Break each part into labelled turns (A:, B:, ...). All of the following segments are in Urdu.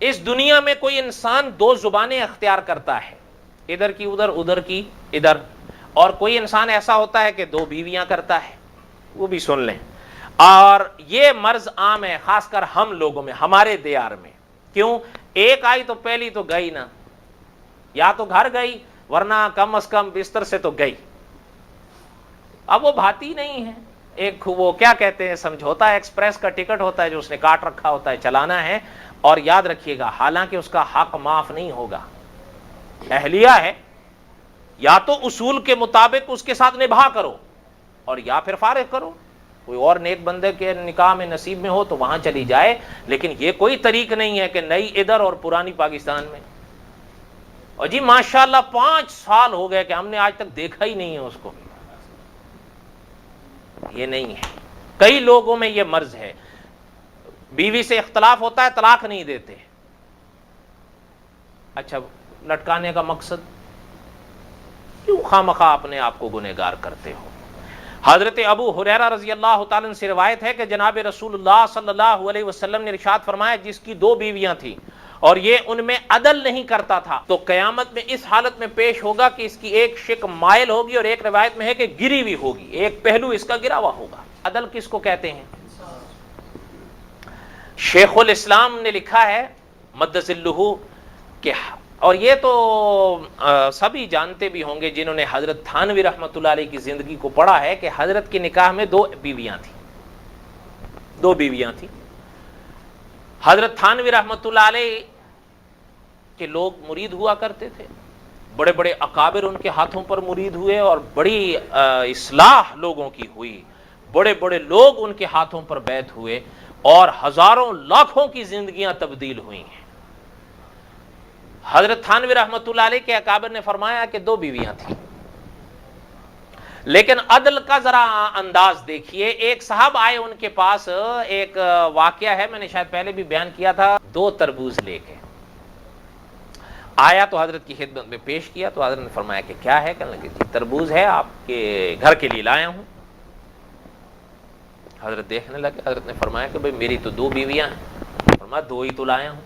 A: اس دنیا میں کوئی انسان دو زبانیں اختیار کرتا ہے، ادھر کی ادھر، ادھر کی ادھر، اور کوئی انسان ایسا ہوتا ہے کہ دو بیویاں کرتا ہے، وہ بھی سن لیں۔ اور یہ مرض عام ہے خاص کر ہم لوگوں میں، ہمارے دیار میں۔ کیوں؟ ایک آئی تو پہلی تو گئی نا، یا تو گھر گئی ورنہ کم از کم بستر سے تو گئی۔ اب وہ بھاتی نہیں ہے، ایک وہ کیا کہتے ہیں سمجھوتا ایکسپریس کا ٹکٹ ہوتا ہے جو اس نے کاٹ رکھا ہوتا ہے، چلانا ہے۔ اور یاد رکھیے گا حالانکہ اس کا حق معاف نہیں ہوگا، اہلیہ ہے، یا تو اصول کے مطابق اس کے ساتھ نبھا کرو اور یا پھر فارغ کرو، کوئی اور نیک بندے کے نکاح میں نصیب میں ہو تو وہاں چلی جائے۔ لیکن یہ کوئی طریق نہیں ہے کہ نئی ادھر اور پرانی پاکستان میں۔ اور جی ماشاءاللہ 5 سال ہو گئے کہ ہم نے آج تک دیکھا ہی نہیں ہے اس کو، یہ نہیں ہے۔ کئی لوگوں میں یہ مرض ہے، بیوی سے اختلاف ہوتا ہے طلاق نہیں دیتے۔ اچھا لٹکانے کا مقصد کیوں خواہ اپنے آپ کو گنہگار کرتے ہو؟ حضرت ابو ہریرہ رضی اللہ تعالیٰ عنہ سے روایت ہے کہ جناب رسول اللہ صلی اللہ علیہ وسلم نے ارشاد فرمایا، جس کی 2 بیویاں تھیں اور یہ ان میں عدل نہیں کرتا تھا تو قیامت میں اس حالت میں پیش ہوگا کہ اس کی ایک شق مائل ہوگی اور ایک روایت میں ہے کہ گری ہوئی ہوگی، ایک پہلو اس کا گرا ہوا ہوگا۔ عدل کس کو کہتے ہیں؟ شیخ الاسلام نے لکھا ہے مد ظلہ کہ، اور یہ تو سبھی جانتے بھی ہوں گے جنہوں نے حضرت تھانوی رحمۃ اللہ علیہ کی زندگی کو پڑھا ہے، کہ حضرت کے نکاح میں 2 بیویاں تھیں، 2 بیویاں تھیں۔ حضرت تھانوی رحمۃ اللہ علیہ کے لوگ مرید ہوا کرتے تھے، بڑے بڑے اکابر ان کے ہاتھوں پر مرید ہوئے اور بڑی اصلاح لوگوں کی ہوئی، بڑے بڑے لوگ ان کے ہاتھوں پر بیعت ہوئے اور ہزاروں لاکھوں کی زندگیاں تبدیل ہوئی ہیں۔ حضرت تھانوی رحمۃ اللہ علیہ کے اکابر نے فرمایا کہ 2 بیویاں تھیں، لیکن عدل کا ذرا انداز دیکھیے۔ ایک صاحب آئے ان کے پاس، ایک واقعہ ہے میں نے شاید پہلے بھی بیان کیا تھا، 2 تربوز لے کے آیا تو حضرت کی خدمت میں پیش کیا تو حضرت نے فرمایا کہ کیا ہے؟ کہنے لگے جی تربوز ہے، آپ کے گھر کے لیے لایا ہوں۔ حضرت دیکھنے لگے، حضرت نے فرمایا کہ بھئی میری تو 2 بیویاں ہیں۔ فرمایا 2 ہی تو لایا ہوں۔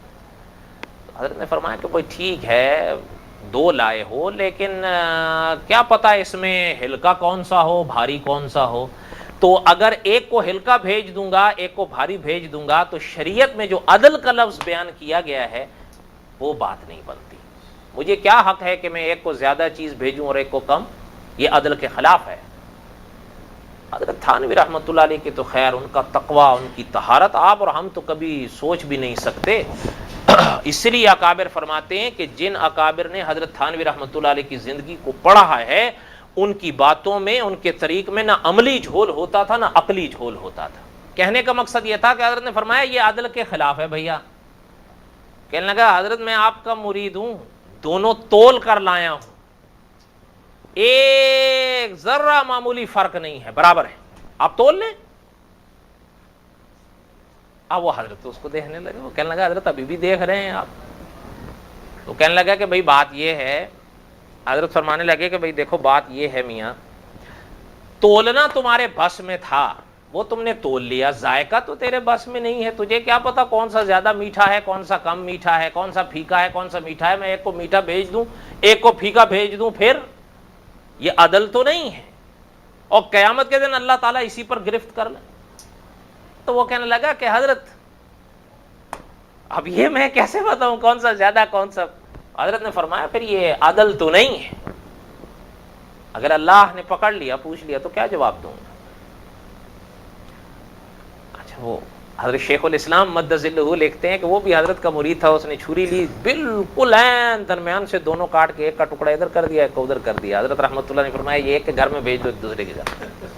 A: حضرت نے فرمایا کہ بھئی ٹھیک ہے 2 لائے ہو، لیکن کیا پتا اس میں ہلکا کون سا ہو بھاری کون سا ہو، تو اگر ایک کو ہلکا بھیج دوں گا ایک کو بھاری بھیج دوں گا تو شریعت میں جو عدل کا لفظ بیان کیا گیا ہے وہ بات نہیں بنتی۔ مجھے کیا حق ہے کہ میں ایک کو زیادہ چیز بھیجوں اور ایک کو کم؟ یہ عدل کے خلاف ہے۔ حضرت تھانوی رحمۃ اللہ علیہ کے تو خیر ان کا تقوی، ان کی طہارت آپ اور ہم تو کبھی سوچ بھی نہیں سکتے۔ اس لیے اکابر فرماتے ہیں کہ جن اکابر نے حضرت تھانوی رحمۃ اللہ علیہ کی زندگی کو پڑھا ہے، ان کی باتوں میں، ان کے طریق میں نہ عملی جھول ہوتا تھا نہ عقلی جھول ہوتا تھا۔ کہنے کا مقصد یہ تھا کہ حضرت نے فرمایا یہ عدل کے خلاف ہے بھیا۔ کہنے لگا حضرت میں آپ کا مرید ہوں، دونوں تول کر لایا ہوں، ایک ذرہ معمولی فرق نہیں ہے، برابر ہے، آپ تول لیں۔ اب وہ حضرت اس کو دیکھنے لگے، وہ کہنے لگا حضرت ابھی بھی دیکھ رہے ہیں آپ؟ تو کہنے لگا کہ بھئی بات یہ ہے، حضرت فرمانے لگے کہ بھئی دیکھو بات یہ ہے میاں، تولنا تمہارے بس میں تھا، وہ تم نے تول لیا، ذائقہ تو تیرے بس میں نہیں ہے، تجھے کیا پتا کون سا زیادہ میٹھا ہے کون سا کم میٹھا ہے، کون سا پھیکا ہے کون سا میٹھا ہے، میں ایک کو میٹھا بھیج دوں ایک کو پھیکا بھیج دوں، پھر یہ عدل تو نہیں ہے، اور قیامت کے دن اللہ تعالیٰ اسی پر گرفت کر لے۔ تو وہ کہنے لگا کہ حضرت اب یہ میں کیسے بتاؤں کون سا زیادہ کون سا؟ حضرت نے فرمایا پھر یہ عدل تو نہیں ہے، اگر اللہ نے پکڑ لیا پوچھ لیا تو کیا جواب دوں گا؟ اچھا وہ حضرت شیخ الاسلام مد ظلہ لکھتے ہیں کہ وہ بھی حضرت کا مرید تھا، اس نے چھری لی، بالکل عین درمیان سے دونوں کاٹ کے ایک کا ٹکڑا ادھر کر دیا ایک کو ادھر کر دیا۔ حضرت رحمۃ اللہ نے فرمایا یہ ایک کے گھر میں بھیج دو ایک دوسرے کے گھر۔